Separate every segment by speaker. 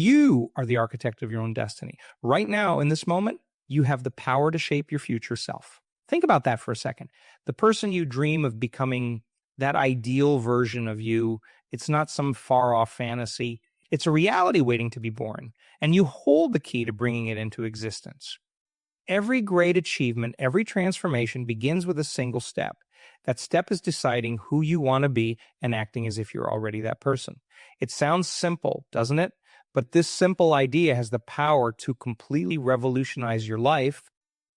Speaker 1: You are the architect of your own destiny. Right now, in this moment, you have the power to shape your future self. Think about that for a second. The person you dream of becoming, that ideal version of you, it's not some far-off fantasy. It's a reality waiting to be born, and you hold the key to bringing it into existence. Every great achievement, every transformation begins with a single step. That step is deciding who you want to be and acting as if you're already that person. It sounds simple, doesn't it? But this simple idea has the power to completely revolutionize your life.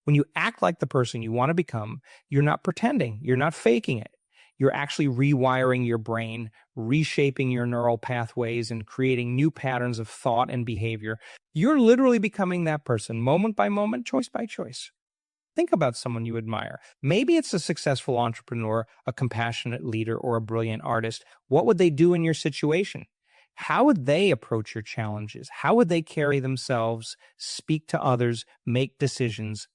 Speaker 1: When you act like the person you want to become, you're not pretending, you're not faking it. You're actually rewiring your brain, reshaping your neural pathways, and creating new patterns of thought and behavior. You're literally becoming that person, moment by moment, choice by choice. Think about someone you admire. Maybe it's a successful entrepreneur, a compassionate leader, or a brilliant artist. What would they do in your situation? How would they approach your challenges? How would they carry themselves, speak to others, make decisions?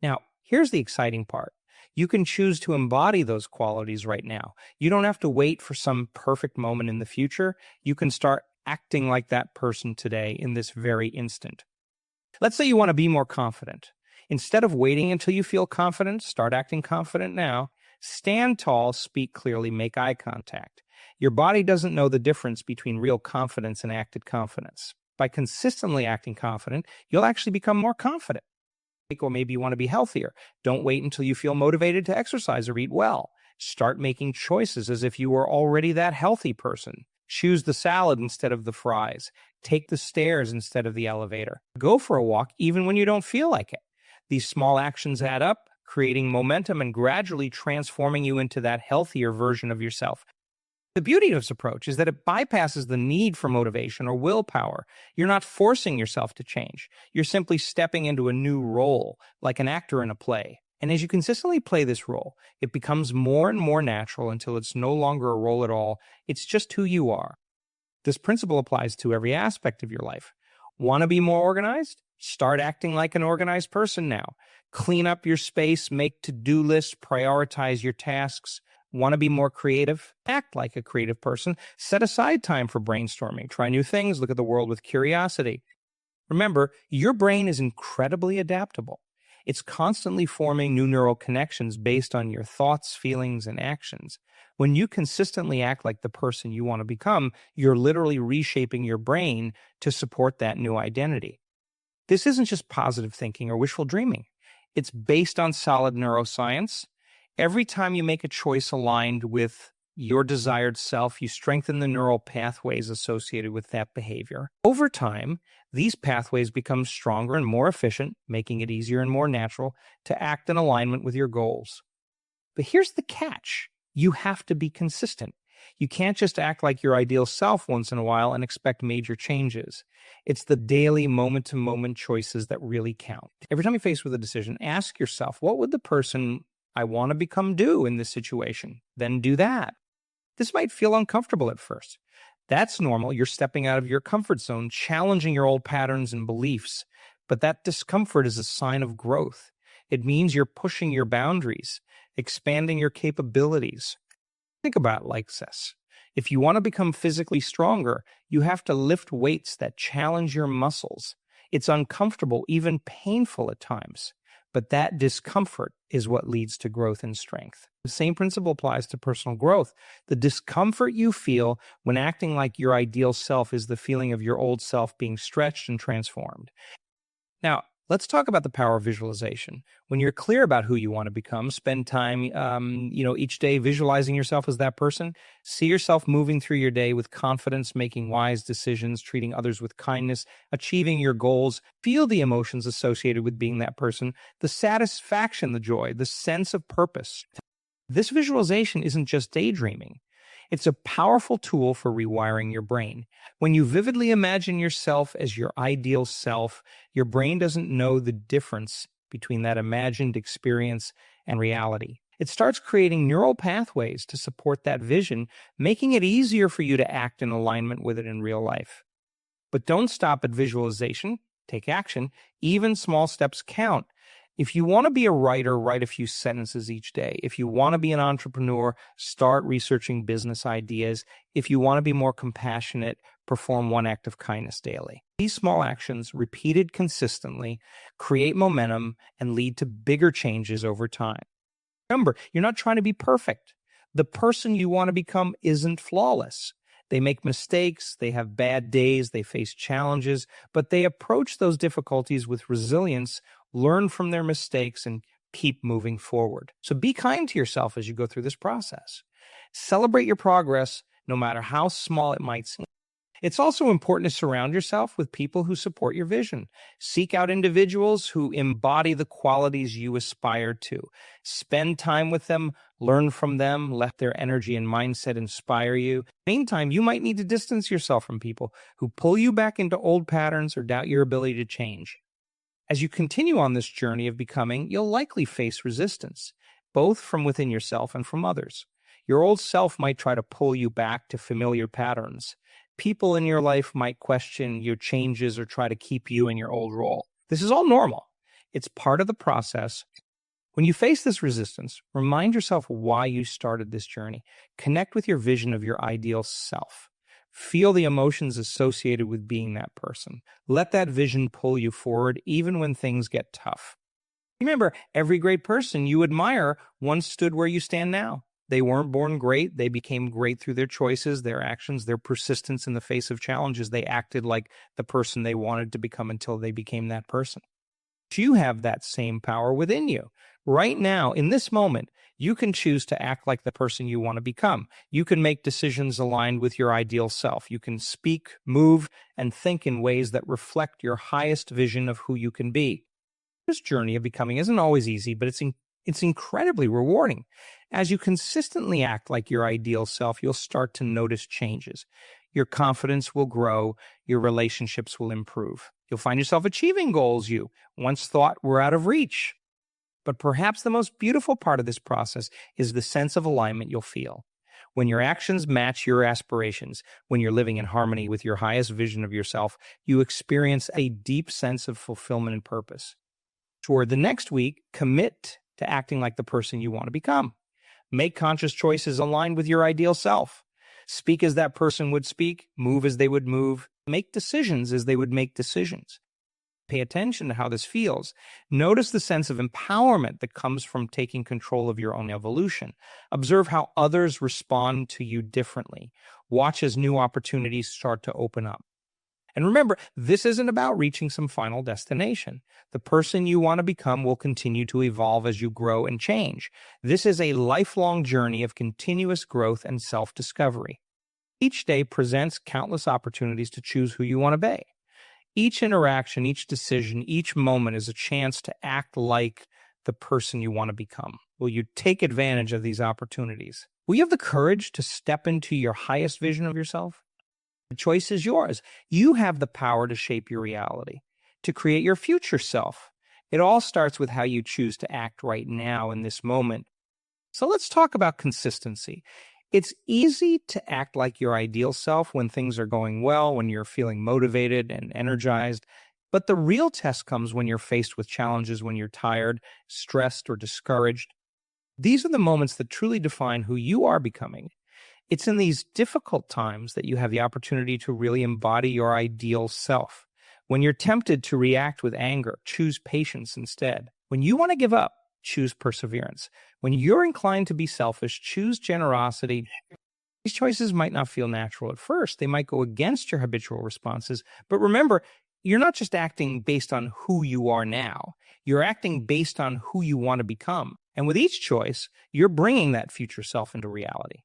Speaker 1: Now, here's the exciting part. You can choose to embody those qualities right now. You don't have to wait for some perfect moment in the future. You can start acting like that person today in this very instant. Let's say you want to be more confident. Instead of waiting until you feel confident, start acting confident now. Stand tall, speak clearly, make eye contact. Your body doesn't know the difference between real confidence and acted confidence. By consistently acting confident, you'll actually become more confident. Or maybe you want to be healthier. Don't wait until you feel motivated to exercise or eat well. Start making choices as if you were already that healthy person. Choose the salad instead of the fries. Take the stairs instead of the elevator. Go for a walk even when you don't feel like it. These small actions add up, creating momentum and gradually transforming you into that healthier version of yourself. The beauty of this approach is that it bypasses the need for motivation or willpower. You're not forcing yourself to change. You're simply stepping into a new role, like an actor in a play. And as you consistently play this role, it becomes more and more natural until it's no longer a role at all. It's just who you are. This principle applies to every aspect of your life. Want to be more organized? Start acting like an organized person now. Clean up your space, make to-do lists, prioritize your tasks. Want to be more creative? Act like a creative person. Set aside time for brainstorming. Try new things. Look at the world with curiosity. Remember, your brain is incredibly adaptable. It's constantly forming new neural connections based on your thoughts, feelings, and actions. When you consistently act like the person you want to become, you're literally reshaping your brain to support that new identity. This isn't just positive thinking or wishful dreaming. It's based on solid neuroscience. Every time you make a choice aligned with your desired self, you strengthen the neural pathways associated with that behavior. Over time, these pathways become stronger and more efficient, making it easier and more natural to act in alignment with your goals. But here's the catch. You have to be consistent. You can't just act like your ideal self once in a while and expect major changes. It's the daily, moment-to-moment choices that really count. Every time you're faced with a decision, ask yourself, what would the person I want to become do in this situation? Then do that. This might feel uncomfortable at first. That's normal. You're stepping out of your comfort zone, challenging your old patterns and beliefs. But that discomfort is a sign of growth. It means you're pushing your boundaries, expanding your capabilities. Think about it like this. If you want to become physically stronger, you have to lift weights that challenge your muscles. It's uncomfortable, even painful at times. But that discomfort is what leads to growth and strength. The same principle applies to personal growth. The discomfort you feel when acting like your ideal self is the feeling of your old self being stretched and transformed. Now, let's talk about the power of visualization. When you're clear about who you want to become, spend time, each day visualizing yourself as that person. See yourself moving through your day with confidence, making wise decisions, treating others with kindness, achieving your goals. Feel the emotions associated with being that person, the satisfaction, the joy, the sense of purpose. This visualization isn't just daydreaming. It's a powerful tool for rewiring your brain. When you vividly imagine yourself as your ideal self, your brain doesn't know the difference between that imagined experience and reality. It starts creating neural pathways to support that vision, making it easier for you to act in alignment with it in real life. But don't stop at visualization. Take action. Even small steps count. If you want to be a writer, write a few sentences each day. If you want to be an entrepreneur, start researching business ideas. If you want to be more compassionate, perform one act of kindness daily. These small actions, repeated consistently, create momentum and lead to bigger changes over time. Remember, you're not trying to be perfect. The person you want to become isn't flawless. They make mistakes, they have bad days, they face challenges, but they approach those difficulties with resilience, learn from their mistakes, and keep moving forward. So be kind to yourself as you go through this process. Celebrate your progress, no matter how small it might seem. It's also important to surround yourself with people who support your vision. Seek out individuals who embody the qualities you aspire to. Spend time with them, learn from them, let their energy and mindset inspire you. Meantime, you might need to distance yourself from people who pull you back into old patterns or doubt your ability to change. As you continue on this journey of becoming, you'll likely face resistance, both from within yourself and from others. Your old self might try to pull you back to familiar patterns. People in your life might question your changes or try to keep you in your old role. This is all normal. It's part of the process. When you face this resistance, remind yourself why you started this journey. Connect with your vision of your ideal self. Feel the emotions associated with being that person. Let that vision pull you forward even when things get tough. Remember, every great person you admire once stood where you stand now. They weren't born great. They became great through their choices, their actions, their persistence in the face of challenges. They acted like the person they wanted to become until they became that person. You have that same power within you. Right now, in this moment, you can choose to act like the person you want to become. You can make decisions aligned with your ideal self. You can speak, move, and think in ways that reflect your highest vision of who you can be. This journey of becoming isn't always easy, but it's incredibly rewarding. As you consistently act like your ideal self, you'll start to notice changes. Your confidence will grow. Your relationships will improve. You'll find yourself achieving goals you once thought were out of reach. But perhaps the most beautiful part of this process is the sense of alignment you'll feel. When your actions match your aspirations, when you're living in harmony with your highest vision of yourself, you experience a deep sense of fulfillment and purpose. Toward the next week, commit to acting like the person you want to become. Make conscious choices aligned with your ideal self. Speak as that person would speak, move as they would move, make decisions as they would make decisions. Pay attention to how this feels. Notice the sense of empowerment that comes from taking control of your own evolution. Observe how others respond to you differently. Watch as new opportunities start to open up. And remember, this isn't about reaching some final destination. The person you want to become will continue to evolve as you grow and change. This is a lifelong journey of continuous growth and self-discovery. Each day presents countless opportunities to choose who you want to be. Each interaction, each decision, each moment is a chance to act like the person you want to become. Will you take advantage of these opportunities? Will you have the courage to step into your highest vision of yourself? The choice is yours. You have the power to shape your reality, to create your future self. It all starts with how you choose to act right now in this moment. So let's talk about consistency. It's easy to act like your ideal self when things are going well, when you're feeling motivated and energized. But the real test comes when you're faced with challenges, when you're tired, stressed, or discouraged. These are the moments that truly define who you are becoming. It's in these difficult times that you have the opportunity to really embody your ideal self. When you're tempted to react with anger, choose patience instead. When you want to give up, choose perseverance. When you're inclined to be selfish, choose generosity. These choices might not feel natural at first. They might go against your habitual responses. But remember, you're not just acting based on who you are now. You're acting based on who you want to become. And with each choice, you're bringing that future self into reality.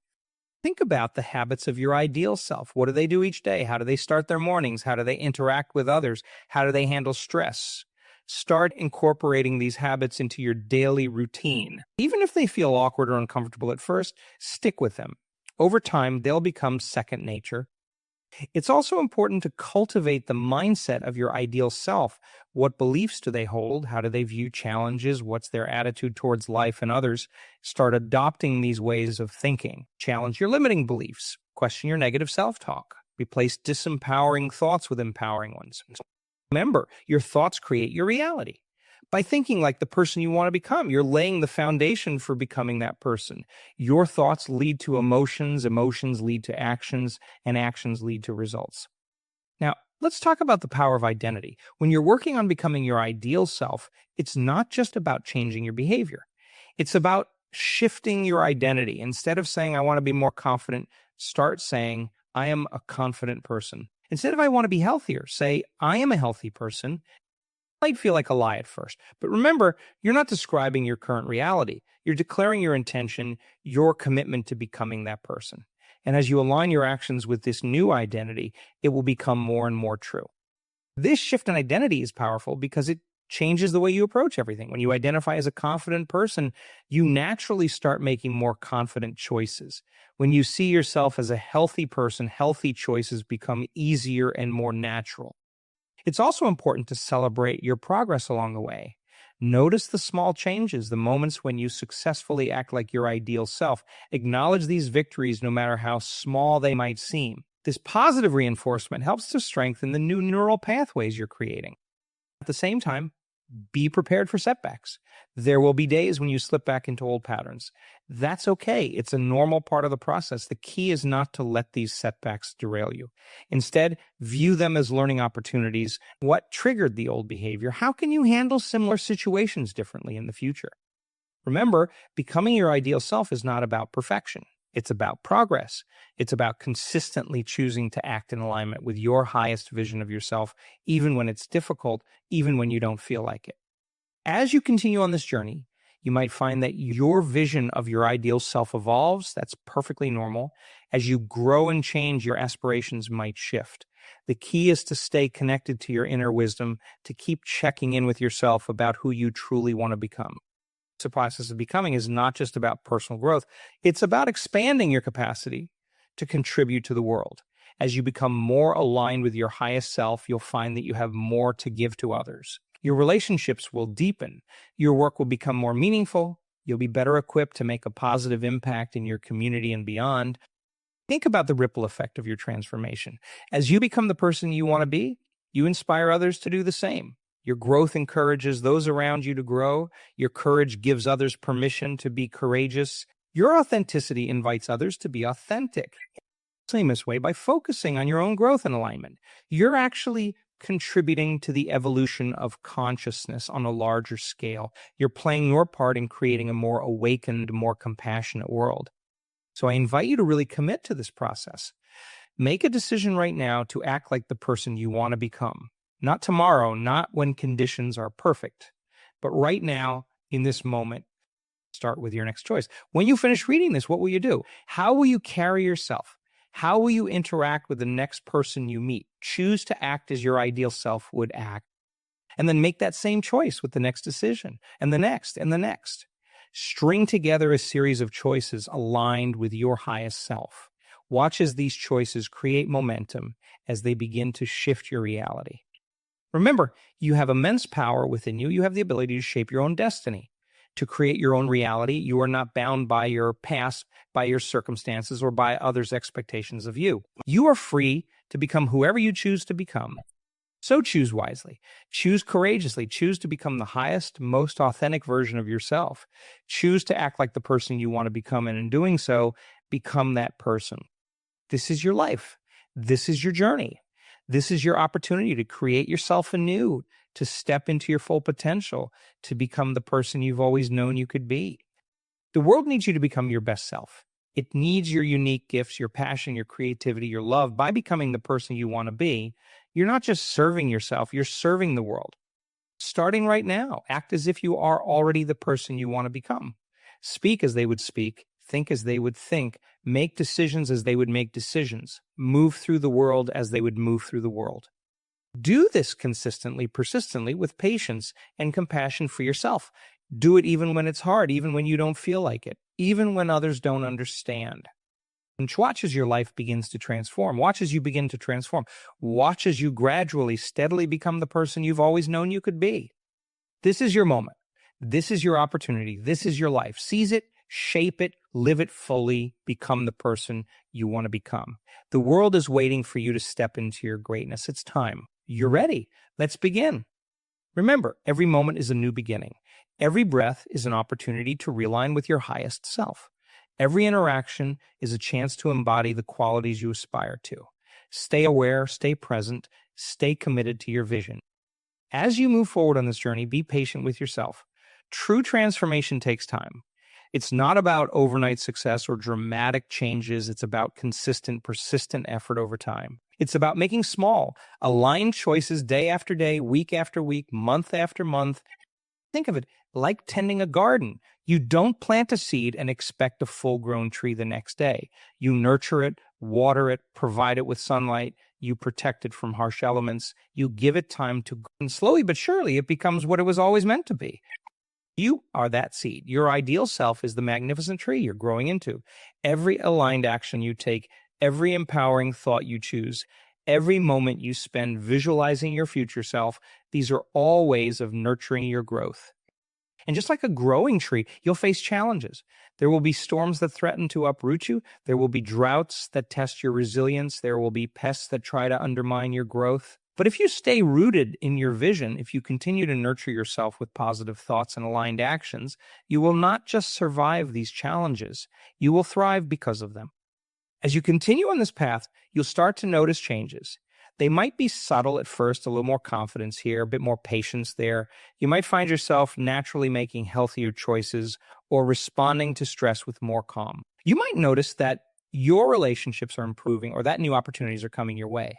Speaker 1: Think about the habits of your ideal self. What do they do each day? How do they start their mornings? How do they interact with others? How do they handle stress? Start incorporating these habits into your daily routine. Even if they feel awkward or uncomfortable at first, stick with them. Over time, they'll become second nature. It's also important to cultivate the mindset of your ideal self. What beliefs do they hold? How do they view challenges? What's their attitude towards life and others? Start adopting these ways of thinking. Challenge your limiting beliefs. Question your negative self-talk. Replace disempowering thoughts with empowering ones. Remember, your thoughts create your reality. By thinking like the person you want to become, you're laying the foundation for becoming that person. Your thoughts lead to emotions, emotions lead to actions, and actions lead to results. Now, let's talk about the power of identity. When you're working on becoming your ideal self, it's not just about changing your behavior. It's about shifting your identity. Instead of saying, I want to be more confident, start saying, I am a confident person. Instead of I want to be healthier, say, I am a healthy person. Might feel like a lie at first. But remember, you're not describing your current reality. You're declaring your intention, your commitment to becoming that person. And as you align your actions with this new identity, it will become more and more true. This shift in identity is powerful because it changes the way you approach everything. When you identify as a confident person, you naturally start making more confident choices. When you see yourself as a healthy person, healthy choices become easier and more natural. It's also important to celebrate your progress along the way. Notice the small changes, the moments when you successfully act like your ideal self. Acknowledge these victories no matter how small they might seem. This positive reinforcement helps to strengthen the new neural pathways you're creating. At the same time, be prepared for setbacks. There will be days when you slip back into old patterns. That's okay. It's a normal part of the process. The key is not to let these setbacks derail you. Instead, view them as learning opportunities. What triggered the old behavior? How can you handle similar situations differently in the future? Remember, becoming your ideal self is not about perfection. It's about progress. It's about consistently choosing to act in alignment with your highest vision of yourself, even when it's difficult, even when you don't feel like it. As you continue on this journey, you might find that your vision of your ideal self evolves. That's perfectly normal. As you grow and change, your aspirations might shift. The key is to stay connected to your inner wisdom, to keep checking in with yourself about who you truly want to become. The process of becoming is not just about personal growth. It's about expanding your capacity to contribute to the world. As you become more aligned with your highest self, you'll find that you have more to give to others. Your relationships will deepen. Your work will become more meaningful. You'll be better equipped to make a positive impact in your community and beyond. Think about the ripple effect of your transformation. As you become the person you want to be, you inspire others to do the same. Your growth encourages those around you to grow. Your courage gives others permission to be courageous. Your authenticity invites others to be authentic. Same this way by focusing on your own growth and alignment. You're actually contributing to the evolution of consciousness on a larger scale. You're playing your part in creating a more awakened, more compassionate world. So I invite you to really commit to this process. Make a decision right now to act like the person you want to become. Not tomorrow, not when conditions are perfect, but right now, in this moment, start with your next choice. When you finish reading this, what will you do? How will you carry yourself? How will you interact with the next person you meet? Choose to act as your ideal self would act, and then make that same choice with the next decision, and the next, and the next. String together a series of choices aligned with your highest self. Watch as these choices create momentum as they begin to shift your reality. Remember, you have immense power within you. You have the ability to shape your own destiny, to create your own reality. You are not bound by your past, by your circumstances, or by others' expectations of you. You are free to become whoever you choose to become. So choose wisely. Choose courageously. Choose to become the highest, most authentic version of yourself. Choose to act like the person you want to become, and in doing so, become that person. This is your life. This is your journey. This is your opportunity to create yourself anew, to step into your full potential, to become the person you've always known you could be. The world needs you to become your best self. It needs your unique gifts, your passion, your creativity, your love. By becoming the person you want to be, you're not just serving yourself, you're serving the world. Starting right now, act as if you are already the person you want to become. Speak as they would speak, think as they would think, make decisions as they would make decisions, move through the world as they would move through the world. Do this consistently, persistently, with patience and compassion for yourself. Do it even when it's hard, even when you don't feel like it, even when others don't understand. And watch as your life begins to transform. Watch as you begin to transform. Watch as you gradually, steadily become the person you've always known you could be. This is your moment. This is your opportunity. This is your life. Seize it, shape it, live it fully, become the person you want to become. The world is waiting for you to step into your greatness. It's time. You're ready. Let's begin. Remember, every moment is a new beginning. Every breath is an opportunity to realign with your highest self. Every interaction is a chance to embody the qualities you aspire to. Stay aware, stay present, stay committed to your vision. As you move forward on this journey, be patient with yourself. True transformation takes time. It's not about overnight success or dramatic changes. It's about consistent, persistent effort over time. It's about making small, aligned choices day after day, week after week, month after month. Think of it like tending a garden. You don't plant a seed and expect a full-grown tree the next day. You nurture it, water it, provide it with sunlight. You protect it from harsh elements. You give it time to grow. And slowly but surely, it becomes what it was always meant to be. You are that seed. Your ideal self is the magnificent tree you're growing into. Every aligned action you take, every empowering thought you choose, every moment you spend visualizing your future self, these are all ways of nurturing your growth. And just like a growing tree, you'll face challenges. There will be storms that threaten to uproot you. There will be droughts that test your resilience. There will be pests that try to undermine your growth. But if you stay rooted in your vision, if you continue to nurture yourself with positive thoughts and aligned actions, you will not just survive these challenges, you will thrive because of them. As you continue on this path, you'll start to notice changes. They might be subtle at first, a little more confidence here, a bit more patience there. You might find yourself naturally making healthier choices or responding to stress with more calm. You might notice that your relationships are improving or that new opportunities are coming your way.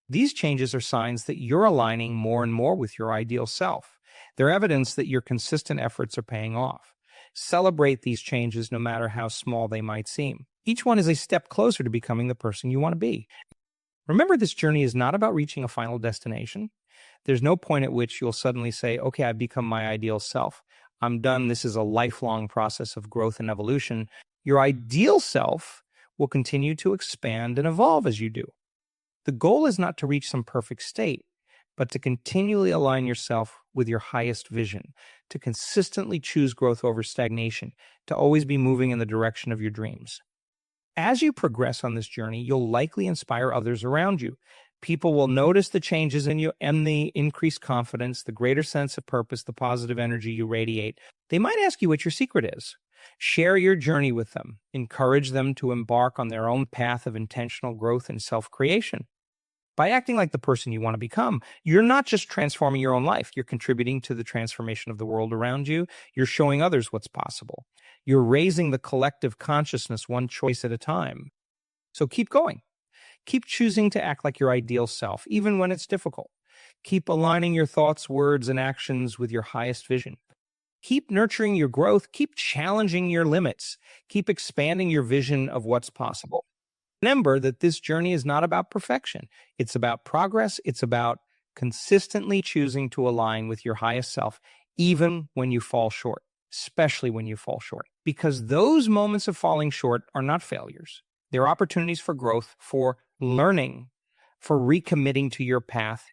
Speaker 1: These changes are signs that you're aligning more and more with your ideal self. They're evidence that your consistent efforts are paying off. Celebrate these changes no matter how small they might seem. Each one is a step closer to becoming the person you want to be. Remember, this journey is not about reaching a final destination. There's no point at which you'll suddenly say, okay, I've become my ideal self. I'm done. This is a lifelong process of growth and evolution. Your ideal self will continue to expand and evolve as you do. The goal is not to reach some perfect state, but to continually align yourself with your highest vision, to consistently choose growth over stagnation, to always be moving in the direction of your dreams. As you progress on this journey, you'll likely inspire others around you. People will notice the changes in you and the increased confidence, the greater sense of purpose, the positive energy you radiate. They might ask you what your secret is. Share your journey with them. Encourage them to embark on their own path of intentional growth and self-creation. By acting like the person you want to become, you're not just transforming your own life. You're contributing to the transformation of the world around you. You're showing others what's possible. You're raising the collective consciousness one choice at a time. So keep going. Keep choosing to act like your ideal self, even when it's difficult. Keep aligning your thoughts, words, and actions with your highest vision. Keep nurturing your growth. Keep challenging your limits. Keep expanding your vision of what's possible. Remember that this journey is not about perfection. It's about progress. It's about consistently choosing to align with your highest self, even when you fall short, especially when you fall short. Because those moments of falling short are not failures. They're opportunities for growth, for learning, for recommitting to your path.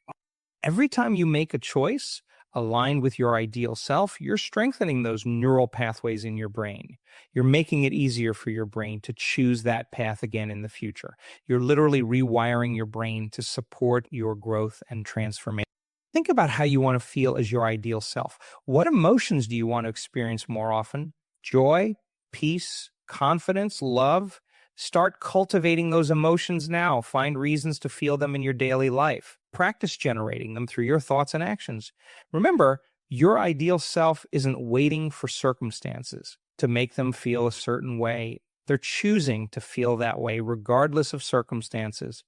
Speaker 1: Every time you make a choice aligned with your ideal self, you're strengthening those neural pathways in your brain. You're making it easier for your brain to choose that path again in the future. You're literally rewiring your brain to support your growth and transformation. Think about how you want to feel as your ideal self. What emotions do you want to experience more often? Joy, peace, confidence, love? Start cultivating those emotions now. Find reasons to feel them in your daily life. Practice generating them through your thoughts and actions. Remember, your ideal self isn't waiting for circumstances to make them feel a certain way. They're choosing to feel that way regardless of circumstances.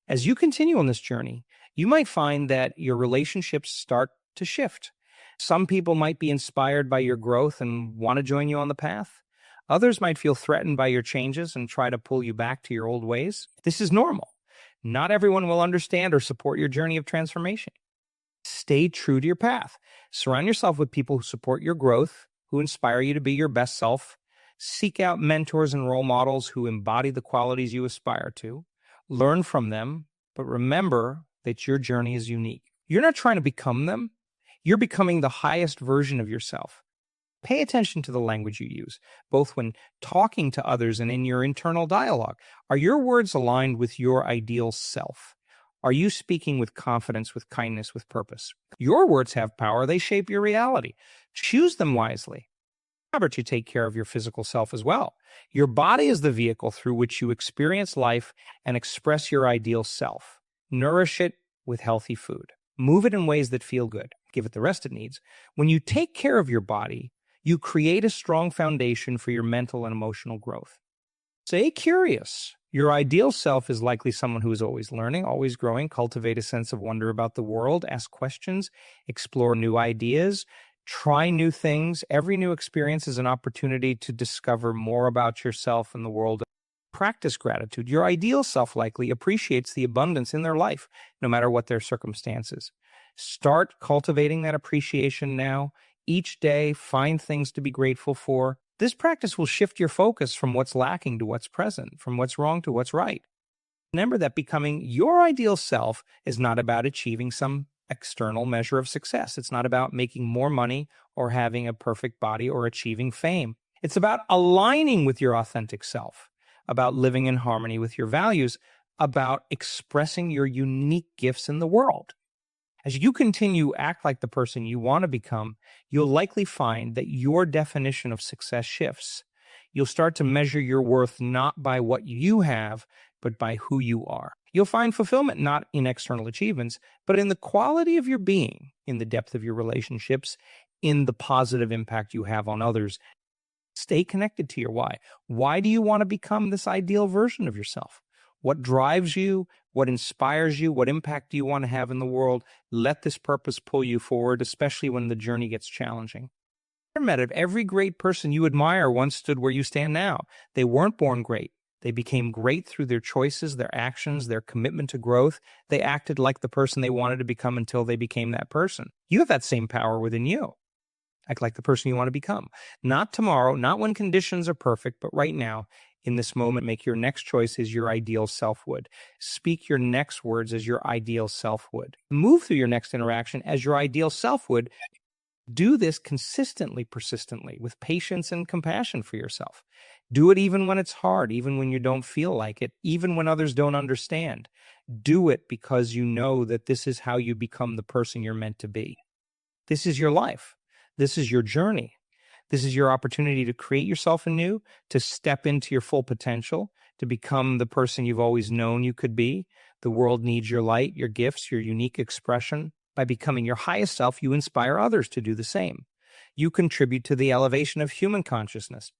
Speaker 1: As you continue on this journey, you might find that your relationships start to shift. Some people might be inspired by your growth and want to join you on the path. Others might feel threatened by your changes and try to pull you back to your old ways. This is normal. Not everyone will understand or support your journey of transformation. Stay true to your path. Surround yourself with people who support your growth, who inspire you to be your best self. Seek out mentors and role models who embody the qualities you aspire to. Learn from them, but remember that your journey is unique. You're not trying to become them. You're becoming the highest version of yourself. Pay attention to the language you use, both when talking to others and in your internal dialogue. Are your words aligned with your ideal self? Are you speaking with confidence, with kindness, with purpose? Your words have power. They shape your reality. Choose them wisely. Remember to take care of your physical self as well. Your body is the vehicle through which you experience life and express your ideal self. Nourish it with healthy food. Move it in ways that feel good. Give it the rest it needs. When you take care of your body, you create a strong foundation for your mental and emotional growth. Stay curious. Your ideal self is likely someone who is always learning, always growing. Cultivate a sense of wonder about the world. Ask questions. Explore new ideas. Try new things. Every new experience is an opportunity to discover more about yourself and the world. Practice gratitude. Your ideal self likely appreciates the abundance in their life, no matter what their circumstances. Start cultivating that appreciation now. Each day, find things to be grateful for. This practice will shift your focus from what's lacking to what's present, from what's wrong to what's right. Remember that becoming your ideal self is not about achieving some external measure of success. It's not about making more money or having a perfect body or achieving fame. It's about aligning with your authentic self, about living in harmony with your values, about expressing your unique gifts in the world. As you continue to act like the person you want to become, you'll likely find that your definition of success shifts. You'll start to measure your worth not by what you have, but by who you are. You'll find fulfillment not in external achievements, but in the quality of your being, in the depth of your relationships, in the positive impact you have on others. Stay connected to your why. Why do you want to become this ideal version of yourself? What drives you? What inspires you? What impact do you want to have in the world? Let this purpose pull you forward, especially when the journey gets challenging. Every great person you admire once stood where you stand now. They weren't born great. They became great through their choices, their actions, their commitment to growth. They acted like the person they wanted to become until they became that person. You have that same power within you. Act like the person you want to become. Not tomorrow, not when conditions are perfect, but right now. In this moment, make your next choice as your ideal self would. Speak your next words as your ideal self would. Move through your next interaction as your ideal self would. Do this consistently, persistently, with patience and compassion for yourself. Do it even when it's hard, even when you don't feel like it, even when others don't understand. Do it because you know that this is how you become the person you're meant to be. This is your life. This is your journey. This is your opportunity to create yourself anew, to step into your full potential, to become the person you've always known you could be. The world needs your light, your gifts, your unique expression. By becoming your highest self, you inspire others to do the same. You contribute to the elevation of human consciousness.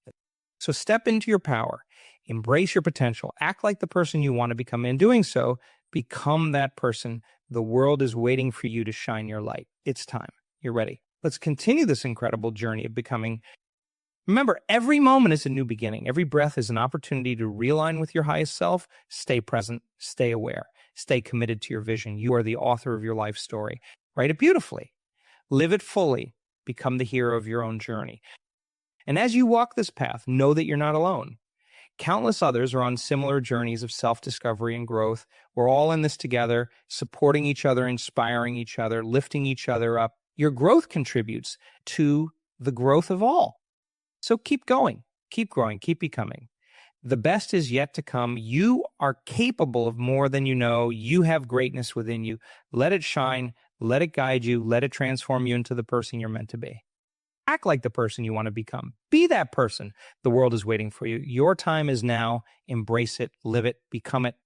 Speaker 1: So step into your power, embrace your potential, act like the person you want to become. In doing so, become that person. The world is waiting for you to shine your light. It's time. You're ready. Let's continue this incredible journey of becoming. Remember, every moment is a new beginning. Every breath is an opportunity to realign with your highest self. Stay present, stay aware, stay committed to your vision. You are the author of your life story. Write it beautifully. Live it fully. Become the hero of your own journey. And as you walk this path, know that you're not alone. Countless others are on similar journeys of self-discovery and growth. We're all in this together, supporting each other, inspiring each other, lifting each other up. Your growth contributes to the growth of all. So keep going, keep growing, keep becoming. The best is yet to come. You are capable of more than you know. You have greatness within you. Let it shine, let it guide you, let it transform you into the person you're meant to be. Act like the person you want to become. Be that person. The world is waiting for you. Your time is now. Embrace it, live it, become it.